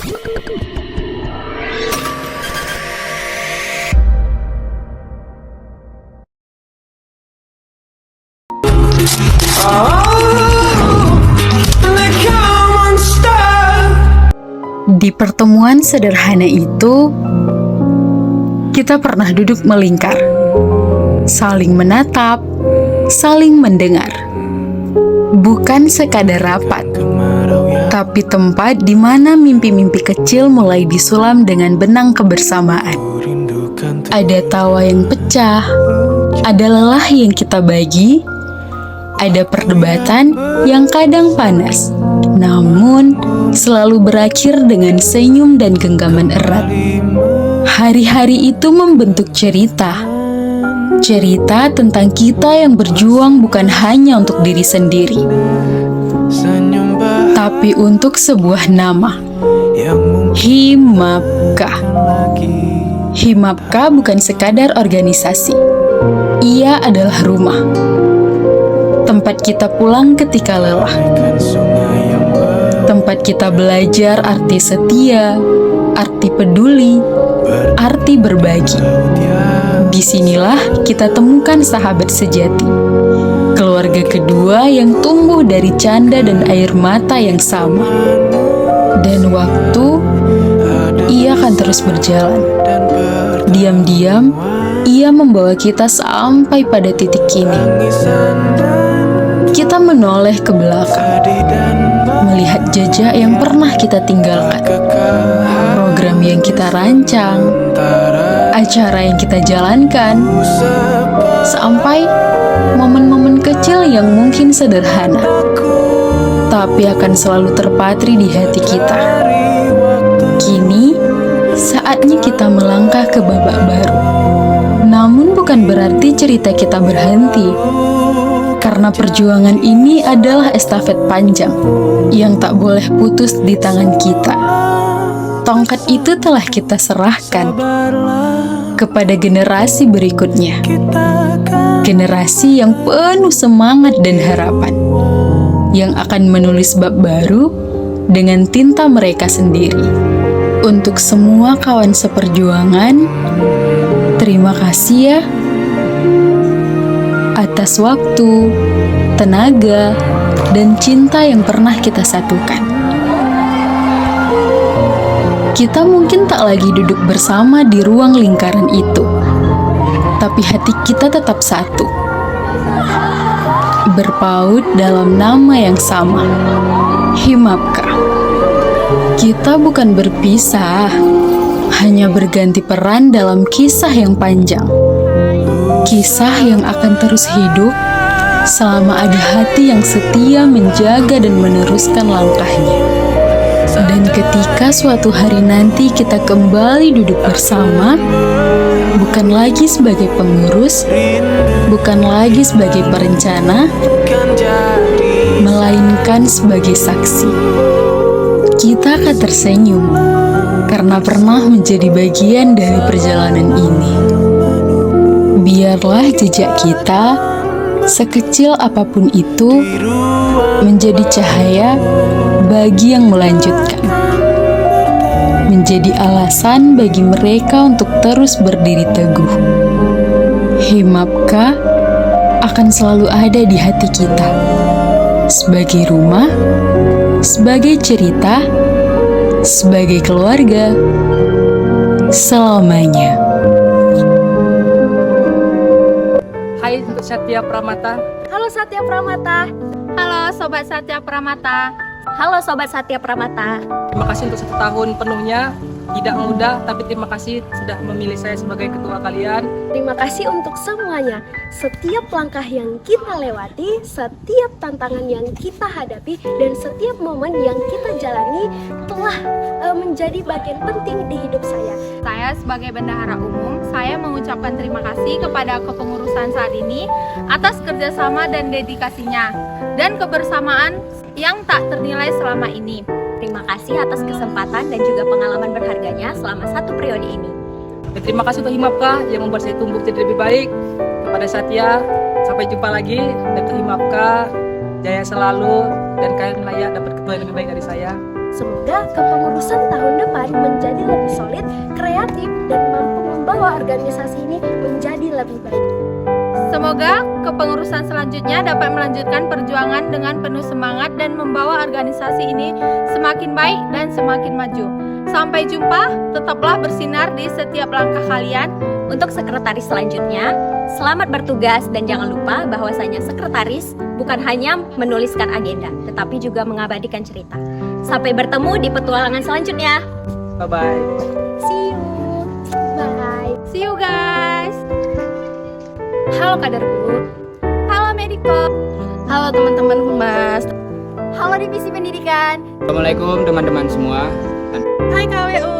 Di pertemuan sederhana itu, kita pernah duduk melingkar, saling menatap, saling mendengar. Bukan sekadar rapat, tapi tempat di mana mimpi-mimpi kecil mulai disulam dengan benang kebersamaan. Ada tawa yang pecah, ada lelah yang kita bagi, ada perdebatan yang kadang panas, namun selalu berakhir dengan senyum dan genggaman erat. Hari-hari itu membentuk cerita tentang kita yang berjuang bukan hanya untuk diri sendiri, tapi untuk sebuah nama, Himapka. Himapka bukan sekadar organisasi, ia adalah rumah, tempat kita pulang ketika lelah, tempat kita belajar arti setia, arti peduli, arti berbagi. Disinilah kita temukan sahabat sejati, keluarga kedua yang tumbuh dari canda dan air mata yang sama. Dan waktu, ia akan terus berjalan. Diam-diam, ia membawa kita sampai pada titik kini. Kita menoleh ke belakang, melihat jejak yang pernah kita tinggalkan, program yang kita rancang, acara yang kita jalankan, sampai momen-momen kecil yang mungkin sederhana, tapi akan selalu terpatri di hati kita. Kini, saatnya kita melangkah ke babak baru. Namun bukan berarti cerita kita berhenti, karena perjuangan ini adalah estafet panjang yang tak boleh putus di tangan kita. Tongkat itu telah kita serahkan kepada generasi berikutnya, generasi yang penuh semangat dan harapan, yang akan menulis bab baru dengan tinta mereka sendiri. Untuk semua kawan seperjuangan, terima kasih ya atas waktu, tenaga, dan cinta yang pernah kita satukan. Kita mungkin tak lagi duduk bersama di ruang lingkaran itu, tapi hati kita tetap satu, berpaut dalam nama yang sama, Himapka. Kita bukan berpisah, hanya berganti peran dalam kisah yang panjang. Kisah yang akan terus hidup selama ada hati yang setia menjaga dan meneruskan langkahnya. Dan ketika suatu hari nanti kita kembali duduk bersama, bukan lagi sebagai pengurus, bukan lagi sebagai perencana, melainkan sebagai saksi. Kita akan tersenyum karena pernah menjadi bagian dari perjalanan ini. Biarlah jejak kita, sekecil apapun itu, menjadi cahaya bagi yang melanjutkan, menjadi alasan bagi mereka untuk terus berdiri teguh. Himapka akan selalu ada di hati kita, sebagai rumah, sebagai cerita, sebagai keluarga, selamanya. Hai untuk Satya Pramata. Halo Satya Pramata. Halo Sobat Satya Pramata. Halo Sobat Satya Pramata. Terima kasih untuk 1 tahun penuhnya. Tidak mudah, tapi terima kasih sudah memilih saya sebagai ketua kalian. Terima kasih untuk semuanya. Setiap langkah yang kita lewati, setiap tantangan yang kita hadapi, dan setiap momen yang kita jalani telah menjadi bagian penting di hidup saya. Saya sebagai bendahara umum, saya mengucapkan terima kasih kepada kepengurusan saat ini atas kerjasama dan dedikasinya, dan kebersamaan yang tak ternilai selama ini. Terima kasih atas kesempatan dan juga pengalaman berharganya selama 1 periode ini. Dan terima kasih untuk Himapka yang membuat saya tumbuh jadi lebih baik. Kepada Satya, sampai jumpa lagi. Dan untuk Himapka, jaya selalu dan kalian layak dapat ketua yang lebih baik dari saya. Semoga kepengurusan tahun depan menjadi lebih solid, kreatif, dan mampu membawa organisasi ini menjadi lebih baik. Semoga kepengurusan selanjutnya dapat melanjutkan perjuangan dengan penuh semangat dan membawa organisasi ini semakin baik dan semakin maju. Sampai jumpa, tetaplah bersinar di setiap langkah kalian. Untuk sekretaris selanjutnya, selamat bertugas dan jangan lupa bahwasanya sekretaris bukan hanya menuliskan agenda, tetapi juga mengabadikan cerita. Sampai bertemu di petualangan selanjutnya. Bye-bye. See you. Bye. See you guys. Halo kaderku. Halo Mediko. Halo teman-teman Humas. Halo Divisi Pendidikan. Assalamualaikum teman-teman semua. Hai KWU.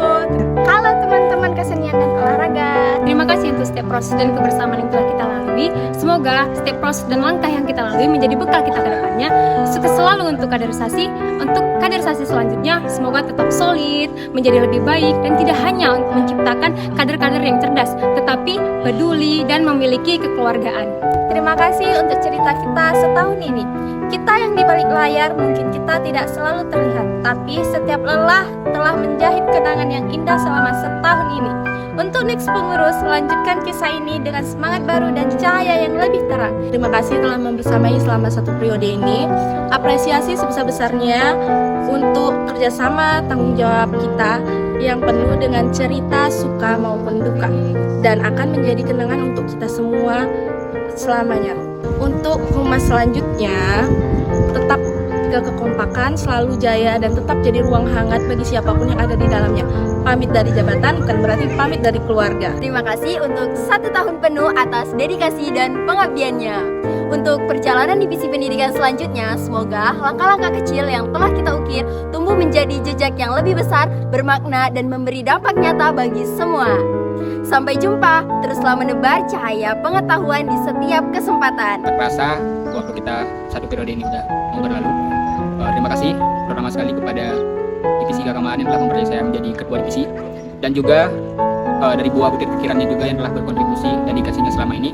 Halo teman-teman kesenian dan olahraga. Terima kasih untuk setiap proses dan kebersamaan yang telah kita lalui. Semoga setiap proses dan langkah yang kita lalui menjadi bekal kita ke depannya. Sukses selalu untuk kaderisasi. Untuk kaderisasi selanjutnya, semoga tetap solid, menjadi lebih baik, dan tidak hanya untuk menciptakan kader-kader yang cerdas, tetapi peduli dan memiliki kekeluargaan. Terima kasih untuk cerita kita setahun ini. Kita yang di balik layar mungkin kita tidak selalu terlihat, tapi setiap lelah telah menjahit kenangan yang indah selama setahun ini. Untuk next pengurus, lanjutkan kisah ini dengan semangat baru dan cahaya yang lebih terang. Terima kasih telah membersamai selama 1 periode ini. Apresiasi sebesar-besarnya untuk kerjasama tanggung jawab kita yang penuh dengan cerita suka maupun duka, dan akan menjadi kenangan untuk kita semua selamanya. Untuk humas selanjutnya, tetap kekompakan, selalu jaya, dan tetap jadi ruang hangat bagi siapapun yang ada di dalamnya. Pamit dari jabatan bukan berarti pamit dari keluarga. Terima kasih untuk 1 tahun penuh atas dedikasi dan pengabdiannya. Untuk perjalanan divisi pendidikan selanjutnya, semoga langkah-langkah kecil yang telah kita ukir tumbuh menjadi jejak yang lebih besar, bermakna, dan memberi dampak nyata bagi semua. Sampai jumpa, teruslah menebar cahaya pengetahuan di setiap kesempatan. Tak terasa waktu kita 1 periode ini udah mau berlalu. Terima kasih terutama sekali kepada divisi keagamaan yang telah mempercayai saya menjadi ketua divisi, dan juga dari buah butir pikirannya juga yang telah berkontribusi dedikasinya selama ini.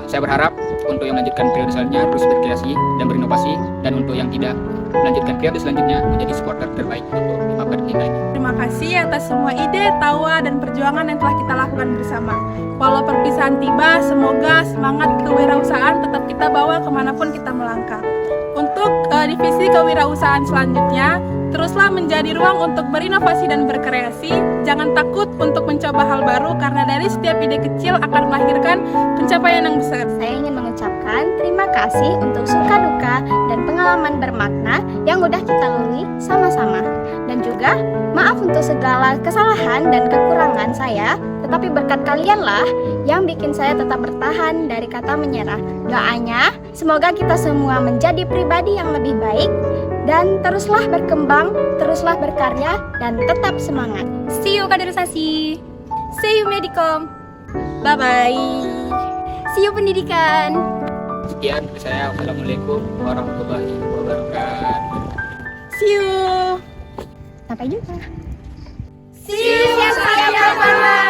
Saya berharap untuk yang melanjutkan periode selanjutnya terus berkreasi dan berinovasi, dan untuk yang tidak melanjutkan periode selanjutnya menjadi supporter terbaik untuk Mapar Nilai. Terima kasih atas semua ide, tawa, dan perjuangan yang telah kita lakukan bersama. Walau perpisahan tiba, semoga semangat kewirausahaan tetap kita bawa kemanapun kita melangkah. Untuk divisi kewirausahaan selanjutnya, teruslah menjadi ruang untuk berinovasi dan berkreasi. Jangan takut untuk mencoba hal baru, karena dari setiap ide kecil akan melahirkan pencapaian yang besar. Saya ingin mengucapkan terima kasih untuk suka duka dan pengalaman bermakna yang udah kita lalui sama-sama. Dan juga maaf untuk segala kesalahan dan kekurangan saya, tetapi berkat kalianlah yang bikin saya tetap bertahan dari kata menyerah. Doanya, semoga kita semua menjadi pribadi yang lebih baik, dan teruslah berkembang, teruslah berkarya, dan tetap semangat. See you kaderisasi. See you Medikom. Bye-bye. See you pendidikan. Sekian dari saya. Wassalamualaikum warahmatullahi wabarakatuh. See you! Sampai jumpa. See you.